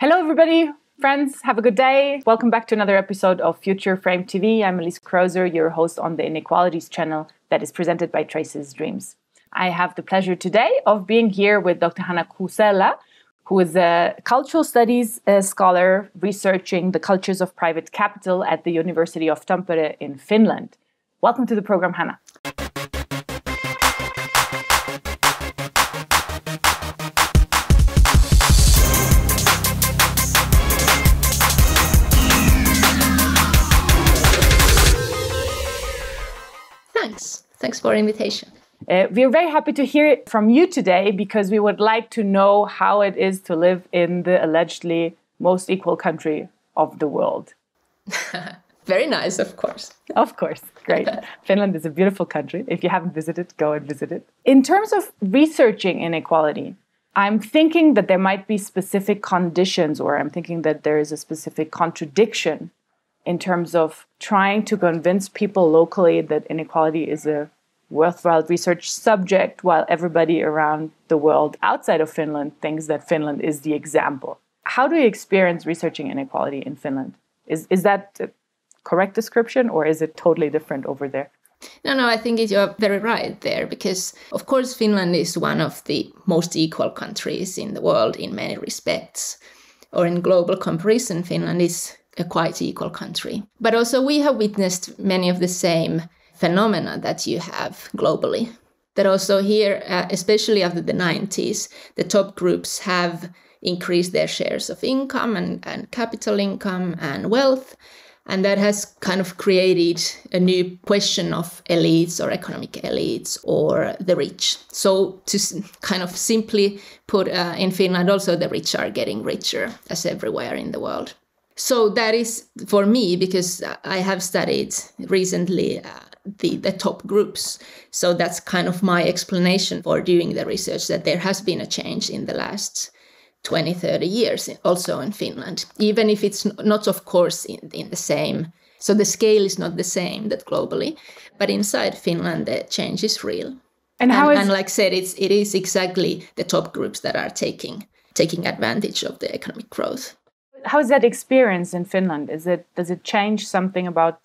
Hello, everybody. Friends, have a good day. Welcome back to another episode of FutureFramedTV. I'm Krozer, your host on the Inequalities channel that is presented by Traces.Dreams. I have the pleasure today of being here with Dr. Hanna Kuusela, who is a cultural studies scholar researching the cultures of private capital at the University of Tampere in Finland. Welcome to the program, Hanna. Thanks for the invitation. We're very happy to hear it from you today because we would like to know how it is to live in the allegedly most equal country of the world. Very nice, of course. Of course. Great. Finland is a beautiful country. If you haven't visited, go and visit it. In terms of researching inequality, I'm thinking that there might be specific conditions, or I'm thinking that there is a specific contradiction in terms of trying to convince people locally that inequality is a worthwhile research subject, while everybody around the world outside of Finland thinks that Finland is the example. How do you experience researching inequality in Finland? Is that a correct description, or is it totally different over there? No, I think you're very right there, because of course Finland is one of the most equal countries in the world in many respects. Or in global comparison, Finland is a quite equal country. But also we have witnessed many of the same phenomena that you have globally. That also here, especially after the 90s, the top groups have increased their shares of income and capital income and wealth. And that has kind of created a new question of elites or economic elites or the rich. So to kind of simply put in Finland, also the rich are getting richer as everywhere in the world. So that is for me, because I have studied recently the top groups. So that's kind of my explanation for doing the research, that there has been a change in the last 20, 30 years, also in Finland, even if it's not, of course, in the same. So the scale is not the same that globally, but inside Finland, the change is real. And like I said, it is exactly the top groups that are taking advantage of the economic growth. How is that experience in Finland? Does it change something about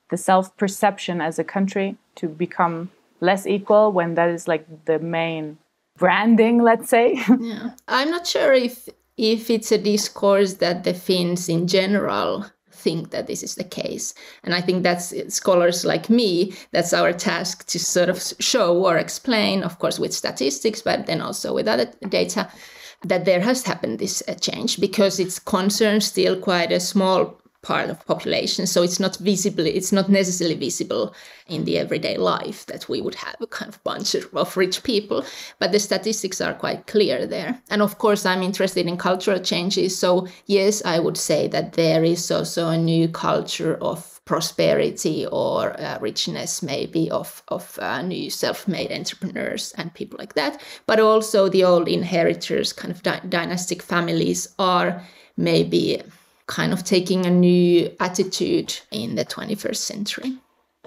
the self-perception as a country to become less equal when that is like the main branding, let's say? Yeah. I'm not sure if it's a discourse that the Finns in general think that this is the case. And I think that's scholars like me, that's our task to sort of show or explain, of course, with statistics, but then also with other data, that there has happened this change, because it concerns still quite a small part of population. So it's not necessarily visible in the everyday life that we would have a kind of bunch of rich people. But the statistics are quite clear there. And of course, I'm interested in cultural changes. So yes, I would say that there is also a new culture of prosperity or richness, maybe of new self-made entrepreneurs and people like that. But also the old inheritors, kind of dynastic families, are maybe kind of taking a new attitude in the 21st century.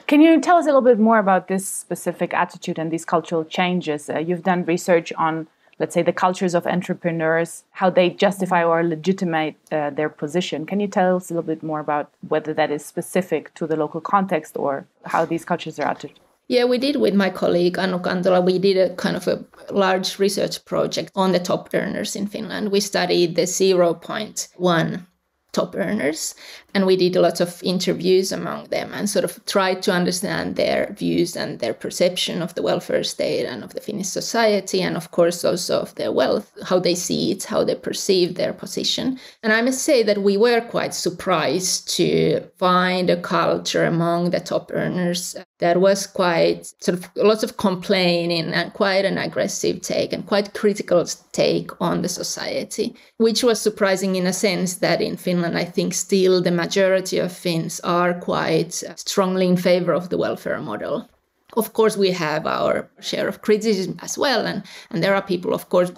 Can you tell us a little bit more about this specific attitude and these cultural changes? You've done research on, let's say, the cultures of entrepreneurs, how they justify or legitimate their position. Can you tell us a little bit more about whether that is specific to the local context or how these cultures are attitude? Yeah, we did with my colleague Hanna Kuusela. We did a kind of a large research project on the top earners in Finland. We studied the 0.1 top earners, and we did a lot of interviews among them and sort of tried to understand their views and their perception of the welfare state and of the Finnish society, and of course also of their wealth, how they see it, how they perceive their position. And I must say that we were quite surprised to find a culture among the top earners that was quite sort of lots of complaining and quite an aggressive take and quite critical take on the society, which was surprising in a sense that in Finland, I think still the majority of Finns are quite strongly in favor of the welfare model. Of course, we have our share of criticism as well, and there are people, of course,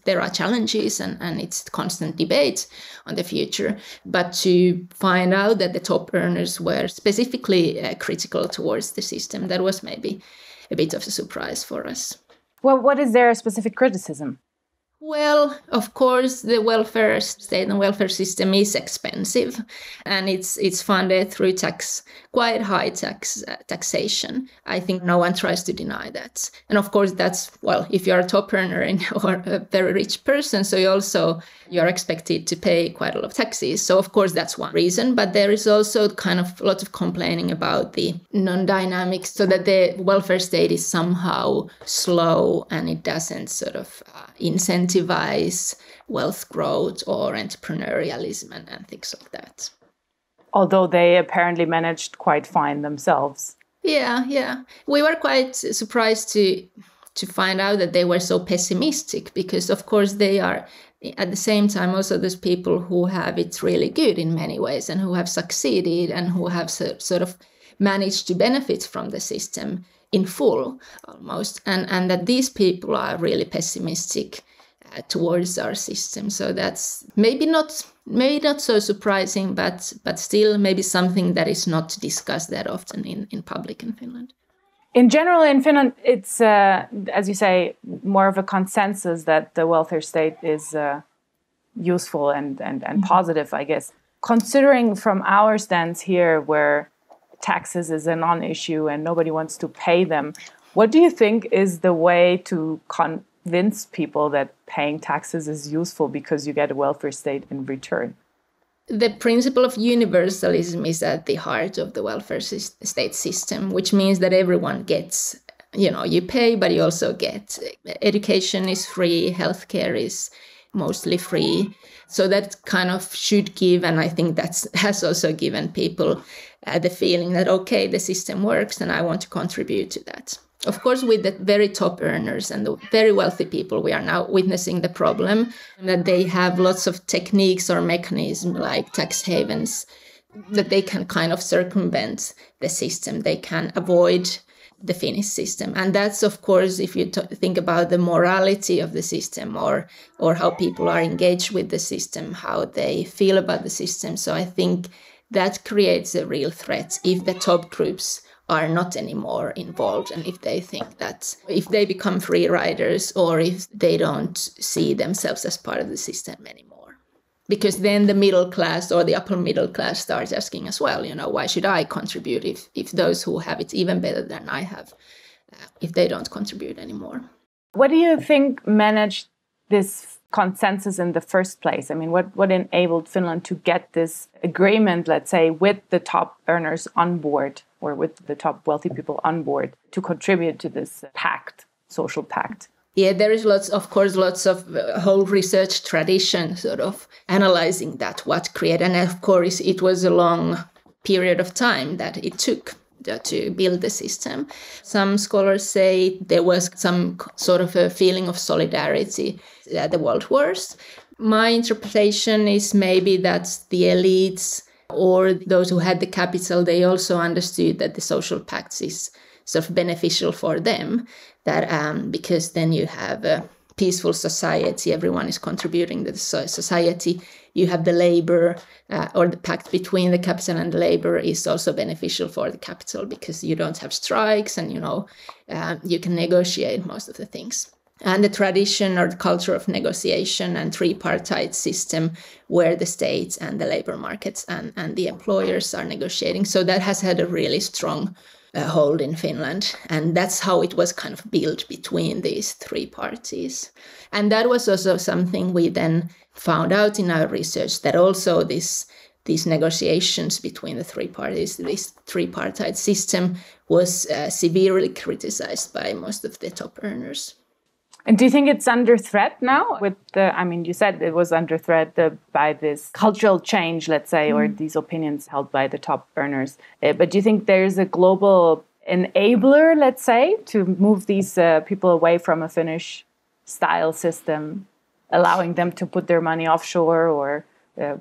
there are challenges and it's constant debate on the future. But to find out that the top earners were specifically critical towards the system, that was maybe a bit of a surprise for us. Well, what is their specific criticism? Well, of course, the welfare state and welfare system is expensive, and it's funded through quite high taxation. I think no one tries to deny that. And of course, that's, well, if you're a top earner or a very rich person, so you're expected to pay quite a lot of taxes. So of course, that's one reason. But there is also kind of a lot of complaining about the non-dynamics, so that the welfare state is somehow slow and it doesn't sort of incentivize wealth growth or entrepreneurialism and things like that. Although they apparently managed quite fine themselves. Yeah. We were quite surprised to find out that they were so pessimistic, because of course they are at the same time also those people who have it really good in many ways and who have succeeded and who have sort of managed to benefit from the system in full almost, and that these people are really pessimistic towards our system. So that's maybe not so surprising, but still maybe something that is not discussed that often in public in Finland. In general, in Finland, it's, as you say, more of a consensus that the welfare state is useful and positive, I guess. Considering from our stance here, where taxes is a non-issue and nobody wants to pay them, what do you think is the way to convince people that paying taxes is useful because you get a welfare state in return? The principle of universalism is at the heart of the welfare state system, which means that everyone gets, you pay, but you also get. Education is free, healthcare is mostly free. So that kind of should give, and I think that has also given people the feeling that, okay, the system works and I want to contribute to that. Of course, with the very top earners and the very wealthy people, we are now witnessing the problem that they have lots of techniques or mechanisms like tax havens that they can kind of circumvent the system. They can avoid the Finnish system. And that's, of course, if you think about the morality of the system or how people are engaged with the system, how they feel about the system. So I think that creates a real threat if the top groups are not anymore involved, and if they think that if they become free riders or if they don't see themselves as part of the system anymore. Because then the middle class or the upper middle class starts asking as well, why should I contribute if those who have it even better than I have, if they don't contribute anymore. What do you think managed this consensus in the first place? I mean, what enabled Finland to get this agreement, let's say, with the top earners on board, or with the top wealthy people on board, to contribute to this social pact? Yeah, there is lots of whole research tradition sort of analyzing that, what created. And of course, it was a long period of time that it took to build the system. Some scholars say there was some sort of a feeling of solidarity at the world wars. My interpretation is maybe that the elites or those who had the capital, they also understood that the social pact is sort of beneficial for them, that because then you have a peaceful society, everyone is contributing to the society. You have the labor or the pact between the capital and the labor is also beneficial for the capital because you don't have strikes and, you can negotiate most of the things. And the tradition or the culture of negotiation and tripartite system where the states and the labor markets and the employers are negotiating. So that has had a really strong hold in Finland. And that's how it was kind of built between these three parties. And that was also something we then found out in our research, that also these negotiations between the three parties, this tripartite system was severely criticized by most of the top earners. And do you think it's under threat now? You said it was under threat by this cultural change, let's say, or these opinions held by the top earners. But do you think there's a global enabler, let's say, to move these people away from a Finnish style system, allowing them to put their money offshore or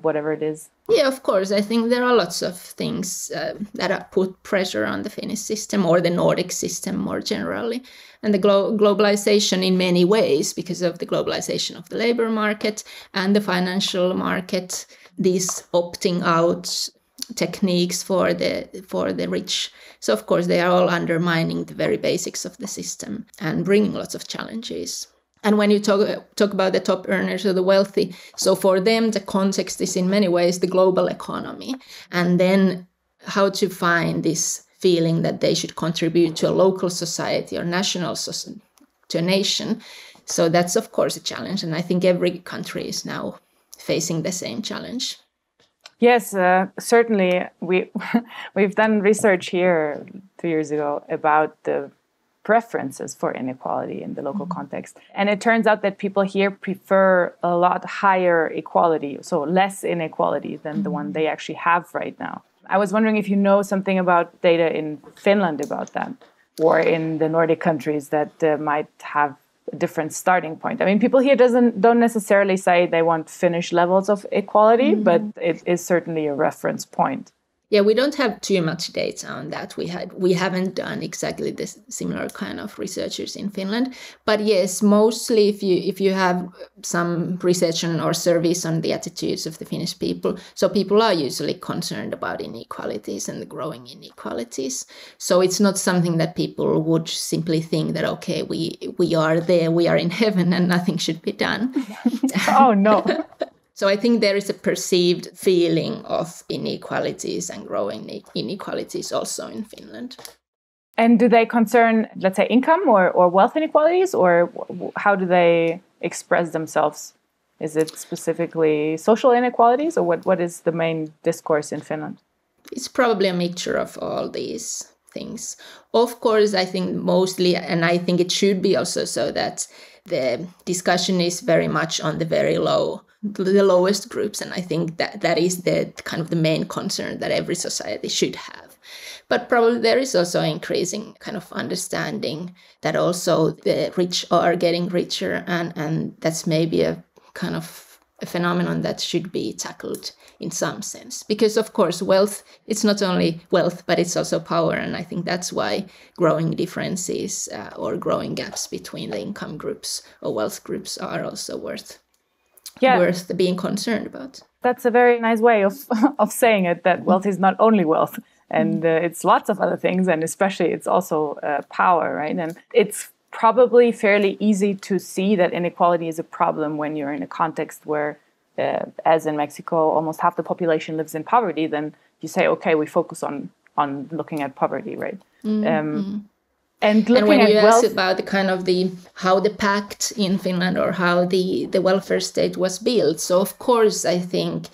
whatever it is? Yeah, of course. I think there are lots of things that have put pressure on the Finnish system or the Nordic system more generally. And the globalization in many ways, because of the globalization of the labor market and the financial market, these opting out techniques for the rich. So, of course, they are all undermining the very basics of the system and bringing lots of challenges. And when you talk about the top earners or the wealthy, so for them, the context is in many ways the global economy. And then how to find this feeling that they should contribute to a local society or to a nation. So that's, of course, a challenge. And I think every country is now facing the same challenge. Yes, certainly. We've done research here 2 years ago about the preferences for inequality in the local context. And it turns out that people here prefer a lot higher equality, so less inequality than the one they actually have right now. I was wondering if you know something about data in Finland about that, or in the Nordic countries that might have a different starting point. I mean, people here don't necessarily say they want Finnish levels of equality, but it is certainly a reference point. Yeah, we don't have too much data on that. We haven't done exactly this similar kind of researchers in Finland. But yes, mostly if you have some research or surveys on the attitudes of the Finnish people, so people are usually concerned about inequalities and the growing inequalities. So it's not something that people would simply think that, okay, we are there, we are in heaven and nothing should be done. Oh, no. So I think there is a perceived feeling of inequalities and growing inequalities also in Finland. And do they concern, let's say, income or wealth inequalities, or how do they express themselves? Is it specifically social inequalities, or what is the main discourse in Finland? It's probably a mixture of all these things. Of course, I think mostly, and I think it should be also so that the discussion is very much on the very low, the lowest groups. And I think that is the kind of the main concern that every society should have. But probably there is also increasing kind of understanding that also the rich are getting richer. And that's maybe a kind of a phenomenon that should be tackled in some sense. Because, of course, wealth, it's not only wealth, but it's also power. And I think that's why growing differences or growing gaps between the income groups or wealth groups are also worth being concerned about. That's a very nice way of saying it, that wealth is not only wealth, and it's lots of other things, and especially it's also power, right? And it's probably fairly easy to see that inequality is a problem when you're in a context where, as in Mexico, almost half the population lives in poverty. Then you say, okay, we focus on looking at poverty, right? And when you ask about the kind of how the pact in Finland or how the welfare state was built, so of course I think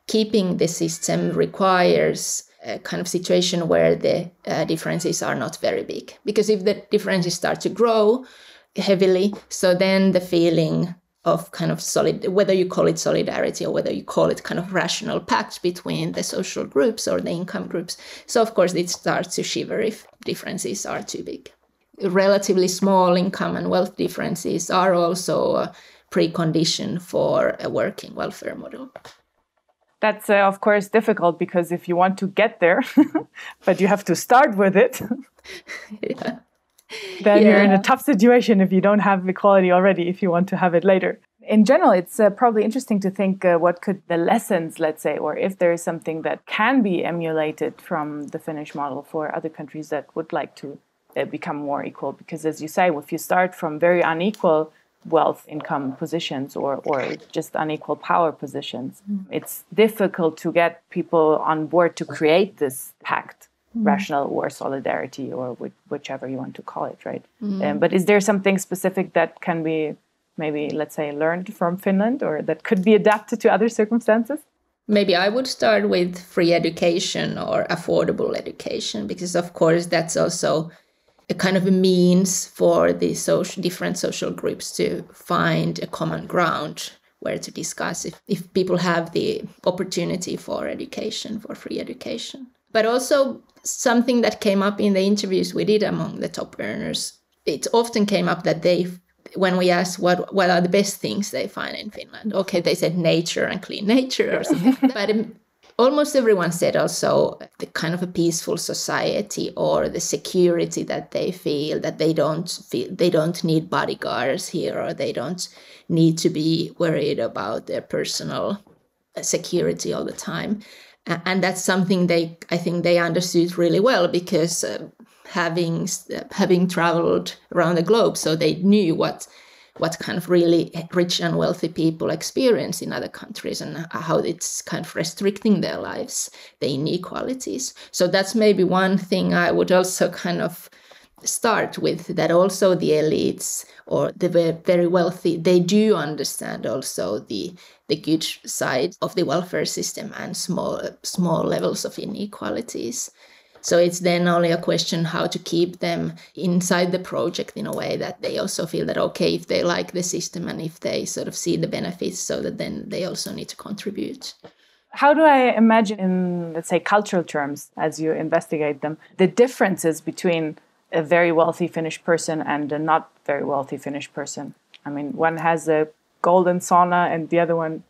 keeping the system requires a kind of situation where the differences are not very big. Because if the differences start to grow heavily, so then the feeling of kind of whether you call it solidarity or whether you call it kind of rational pact between the social groups or the income groups, so of course it starts to shiver if differences are too big. Relatively small income and wealth differences are also a precondition for a working welfare model. That's, of course, difficult because if you want to get there, but you have to start with it, then you're in a tough situation if you don't have equality already, if you want to have it later. In general, it's probably interesting to think what could the lessons, let's say, or if there is something that can be emulated from the Finnish model for other countries that would like to become more equal. Because as you say, if you start from very unequal wealth income positions or just unequal power positions, it's difficult to get people on board to create this pact, rational or solidarity or whichever you want to call it, right? But is there something specific that can be maybe, let's say, learned from Finland or that could be adapted to other circumstances? Maybe I would start with free education or affordable education, because of course that's also a kind of a means for the different social groups to find a common ground where to discuss if people have the opportunity for education, for free education. But also something that came up in the interviews we did among the top earners, it often came up that when we asked what are the best things they find in Finland, okay, they said nature and clean nature or something. But almost everyone said also the kind of a peaceful society or the security that they feel, that they don't need bodyguards here, or they don't need to be worried about their personal security all the time. And that's something I think they understood really well, because having traveled around the globe, so they knew what what kind of really rich and wealthy people experience in other countries and how it's kind of restricting their lives, the inequalities. So that's maybe one thing I would also kind of start with, that also the elites or the very wealthy, they do understand also the good side of the welfare system and small levels of inequalities. So it's then only a question how to keep them inside the project in a way that they also feel that, okay, if they like the system and if they sort of see the benefits, so that then they also need to contribute. How do I imagine in, let's say, cultural terms, as you investigate them, the differences between a very wealthy Finnish person and a not very wealthy Finnish person? I mean, one has a golden sauna and the other one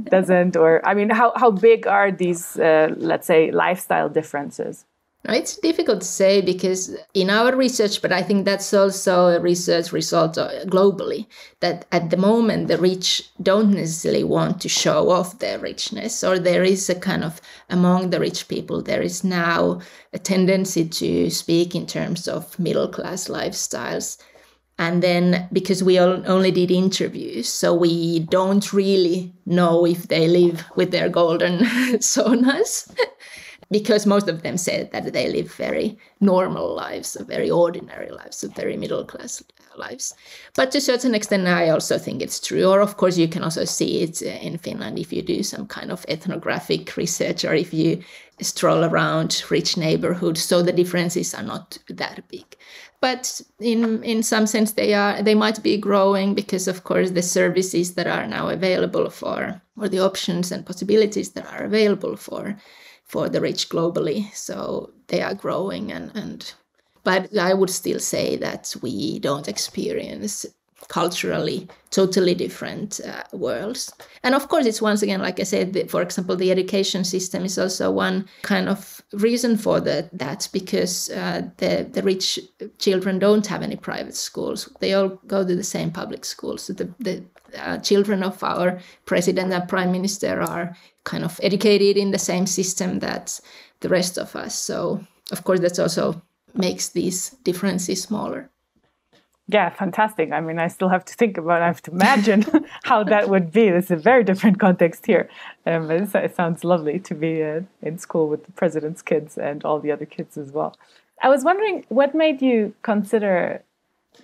doesn't. Or, I mean, how big are these, let's say, lifestyle differences? No, it's difficult to say because in our research, but I think that's also a research result globally, that at the moment the rich don't necessarily want to show off their richness, or there is a kind of, among the rich people, there is now a tendency to speak in terms of middle-class lifestyles. And then because we only did interviews, so we don't really know if they live with their golden saunas. Because most of them said that they live very normal lives, very ordinary lives, very middle-class lives. But to a certain extent, I also think it's true. Or, of course, you can also see it in Finland if you do some kind of ethnographic research or if you stroll around rich neighborhoods. So the differences are not that big. But in some sense, they might be growing because, of course, the services that are now available for, or the options and possibilities that are available for the rich globally. So they are growing, but I would still say that we don't experience culturally totally different worlds. And of course, it's once again, like I said, for example, the education system is also one kind of reason for that because the rich children don't have any private schools. They all go to the same public schools. So the children of our president and prime minister are kind of educated in the same system that the rest of us. So, of course, that also makes these differences smaller. Yeah, fantastic. I mean, I have to imagine how that would be. It's a very different context here. It sounds lovely to be in school with the president's kids and all the other kids as well. I was wondering, what made you consider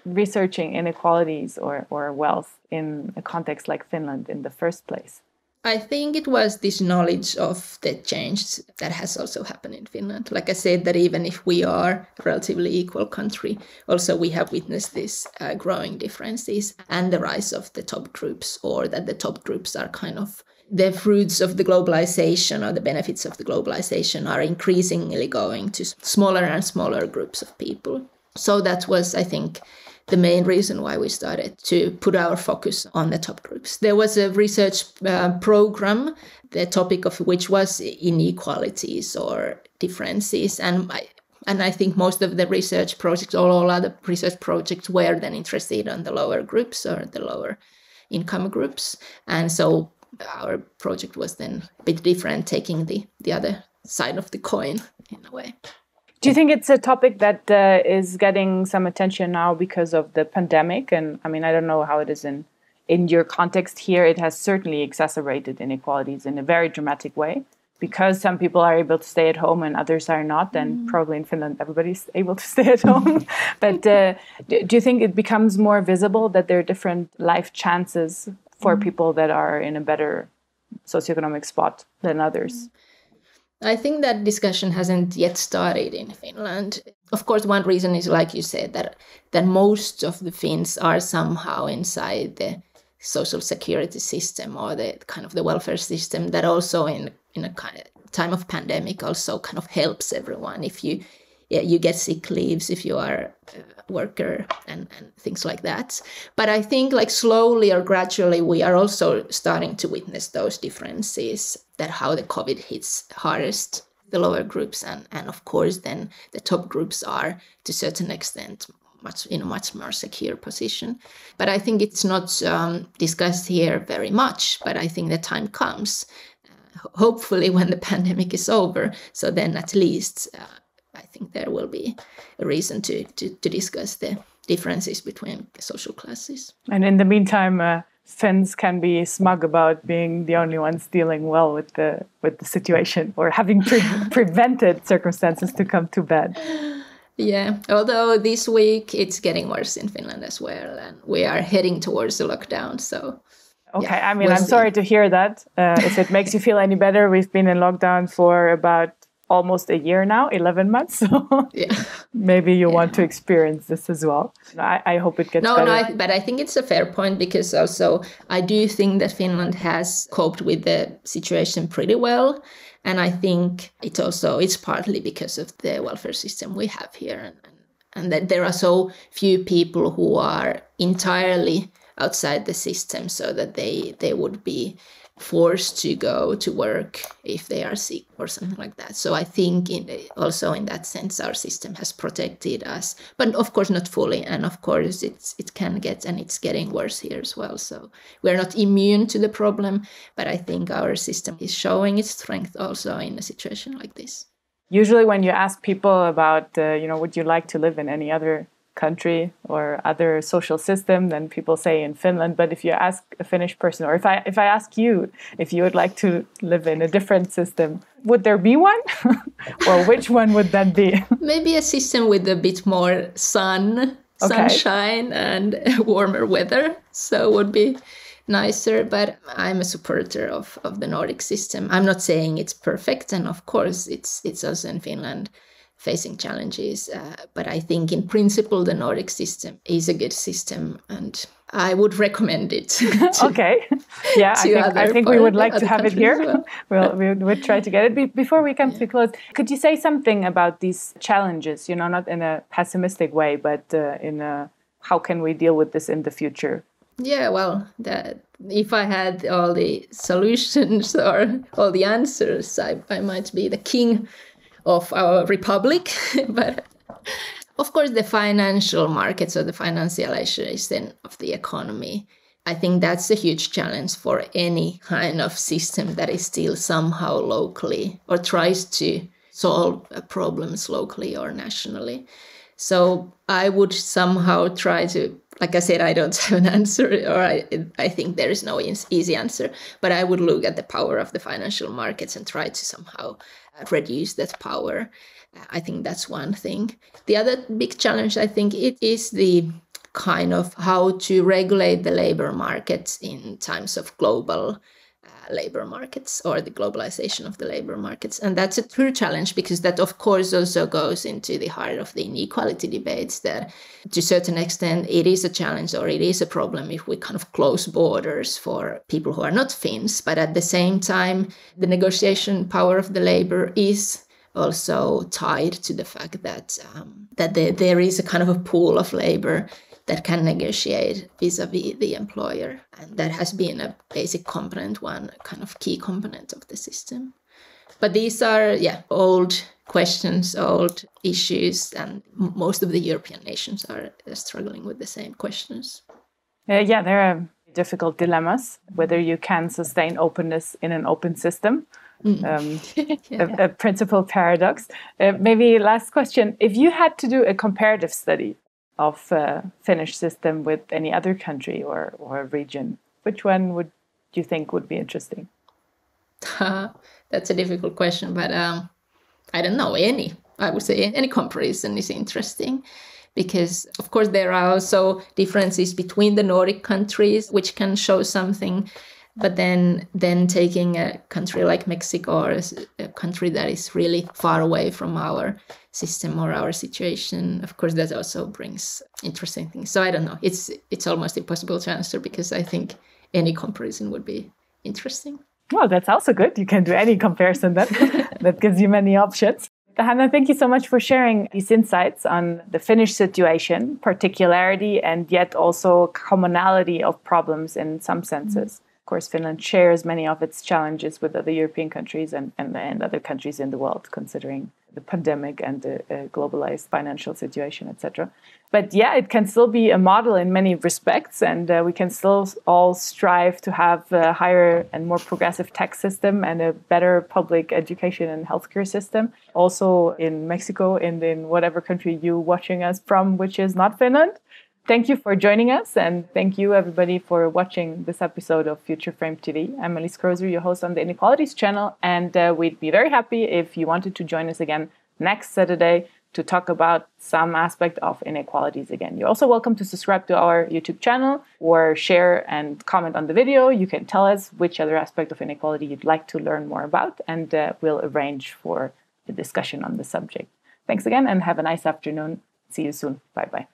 researching inequalities or wealth in a context like Finland in the first place? I think it was this knowledge of the change that has also happened in Finland. Like I said, that even if we are a relatively equal country, also we have witnessed these growing differences and the rise of the top groups, or that the top groups are kind of the fruits of the globalization, or the benefits of the globalization are increasingly going to smaller and smaller groups of people. So that was, I think, the main reason why we started to put our focus on the top groups. There was a research program, the topic of which was inequalities or differences. And I think most of the research projects, or all other research projects, were then interested in the lower groups or the lower income groups. And so our project was then a bit different, taking the other side of the coin in a way. Do you think it's a topic that is getting some attention now because of the pandemic? And I mean, I don't know how it is in your context here. It has certainly exacerbated inequalities in a very dramatic way because some people are able to stay at home and others are not. And probably in Finland, everybody's able to stay at home. But do you think it becomes more visible that there are different life chances for people that are in a better socioeconomic spot than others? I think that discussion hasn't yet started in Finland. Of course, one reason is, like you said, that most of the Finns are somehow inside the social security system or the kind of the welfare system that also in a kind of time of pandemic also kind of helps everyone. If you get sick leaves if you are a worker and things like that. But I think like slowly or gradually we are also starting to witness those differences, that how the COVID hits hardest the lower groups and of course then the top groups are to a certain extent in a much more secure position. But I think it's not discussed here very much, but I think the time comes, hopefully when the pandemic is over, so then at least I think there will be a reason to discuss differences between social classes. And in the meantime, Finns can be smug about being the only ones dealing well with the situation, or having prevented circumstances to come too bad. Yeah, although this week it's getting worse in Finland as well, and we are heading towards the lockdown. So, okay, I mean, I'm sorry to hear that. If it makes you feel any better, we've been in lockdown for about almost a year now, 11 months. So maybe you want to experience this as well. I hope it gets better. No, but I think it's a fair point, because also I do think that Finland has coped with the situation pretty well. And I think it's partly because of the welfare system we have here, and that there are so few people who are entirely outside the system, so that they would be forced to go to work if they are sick or something like that. So I think also in that sense, our system has protected us, but of course not fully. And of course it can get, and it's getting worse here as well. So we're not immune to the problem, but I think our system is showing its strength also in a situation like this. Usually when you ask people about, would you like to live in any other country or other social system, then people say in Finland. But if you ask a Finnish person, or if I ask you if you would like to live in a different system, would there be one? Or which one would that be? Maybe a system with a bit more sunshine and warmer weather. So it would be nicer. But I'm a supporter of the Nordic system. I'm not saying it's perfect, and of course it's also in Finland facing challenges, but I think in principle the Nordic system is a good system, and I would recommend it. Okay, yeah, I think we would like to have it here. Well. We would try to get it. Before we come to close, could you say something about these challenges? Not in a pessimistic way, but in a how can we deal with this in the future? Yeah, well, if I had all the solutions or all the answers, I might be the king of our republic. But of course, the financial markets, or the financialization of the economy, I think that's a huge challenge for any kind of system that is still somehow locally, or tries to solve problems locally or nationally. So I would somehow try to, like I said, I don't have an answer, or I think there is no easy answer, but I would look at the power of the financial markets and try to somehow reduce that power. I think that's one thing. The other big challenge, I think, it is the kind of how to regulate the labor markets in times of global labor markets, or the globalization of the labor markets. And that's a true challenge, because that, of course, also goes into the heart of the inequality debates, that to a certain extent it is a challenge, or it is a problem, if we kind of close borders for people who are not Finns. But at the same time, the negotiation power of the labor is also tied to the fact that there is a kind of a pool of labor that can negotiate vis-a-vis the employer. And that has been a basic component, one kind of key component of the system. But these are, old questions, old issues, and most of the European nations are struggling with the same questions. There are difficult dilemmas, whether you can sustain openness in an open system. A principal paradox. Maybe last question. If you had to do a comparative study of Finnish system with any other country or region, which one would you think would be interesting? That's a difficult question, but I don't know, I would say any comparison is interesting, because of course there are also differences between the Nordic countries which can show something. But then taking a country like Mexico, or a country that is really far away from our system or our situation, of course, that also brings interesting things. So I don't know. It's almost impossible to answer, because I think any comparison would be interesting. Well, that's also good. You can do any comparison that gives you many options. Hanna, thank you so much for sharing these insights on the Finnish situation, particularity, and yet also commonality of problems in some senses. Of course, Finland shares many of its challenges with other European countries and other countries in the world, considering the pandemic and the globalized financial situation, etc. But yeah, it can still be a model in many respects, and we can still all strive to have a higher and more progressive tax system and a better public education and healthcare system. Also in Mexico and in whatever country you're watching us from, which is not Finland. Thank you for joining us, and thank you everybody for watching this episode of FutureFramedTV. I'm Elise Krozer, your host on the Inequalities channel, and we'd be very happy if you wanted to join us again next Saturday to talk about some aspect of inequalities again. You're also welcome to subscribe to our YouTube channel or share and comment on the video. You can tell us which other aspect of inequality you'd like to learn more about, and we'll arrange for a discussion on the subject. Thanks again, and have a nice afternoon. See you soon. Bye-bye.